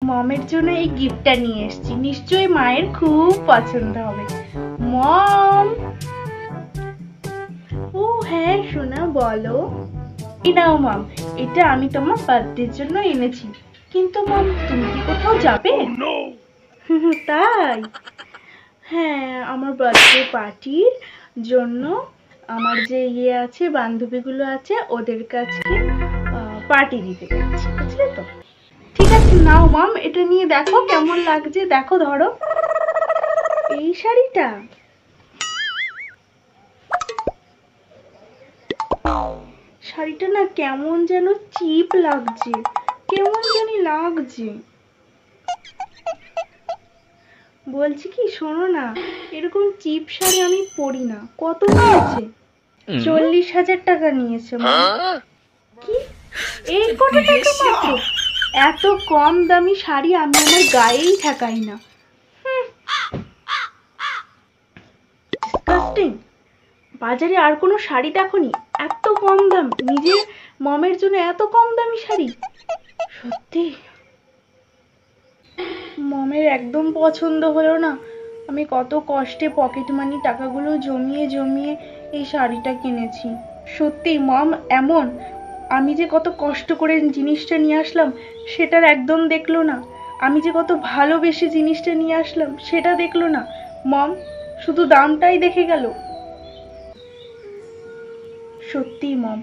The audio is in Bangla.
মমের জন্য এই গিফটটা নিয়ে এসেছি, নিশ্চয়ই মায়ের খুব পছন্দ হবে। মম। ও হ্যাঁ সোনা বলো। এই নাও মম, এটা আমি তোমার বার্থডের জন্য এনেছি। কিন্তু মম তুমি কি কোথাও যাবে? তাই? হ্যাঁ, আমার বার্থডে পার্টির জন্য আমার যে আছে বান্ধবীগুলো আছে ওদের কাছে পার্টি দিতে যাচ্ছি, বুঝলে তো? ঠিক আছে নাও মম, এটা নিয়ে দেখো কেমন লাগছে, দেখো ধরো। এই শাড়িটা শাড়িটা না কেমন যেন চিপ লাগছে, কেমন জানি লাগছে। বলছি কি শোনো না, এরকম চিপ শাড়ি আমি পরি না। কত নিয়েছে? 40,000 টাকা নিয়েছে। কি এই কত টাকা মাত্র? এত কম দামি শাড়ি আমি আমার গায়েই ঠেকাই না। ডিসকাস্টিং। বাজারে আর কোনো শাড়ি দেখোনি এত কম দাম? নিজের মমের জন্য এত কম দামি শাড়ি? সত্যি মমের একদম পছন্দ হলো না। আমি কত কষ্টে পকেট মানি টাকাগুলো জমিয়ে জমিয়ে এই শাড়িটা কিনেছি। সত্যি মম এমন, আমি যে কত কষ্ট করে জিনিসটা নিয়ে আসলাম সেটার একদম দেখলো না। আমি যে কত ভালোবেসে জিনিসটা নিয়ে আসলাম সেটা দেখলো না। মম শুধু দামটাই দেখে গেল। সত্যি মম।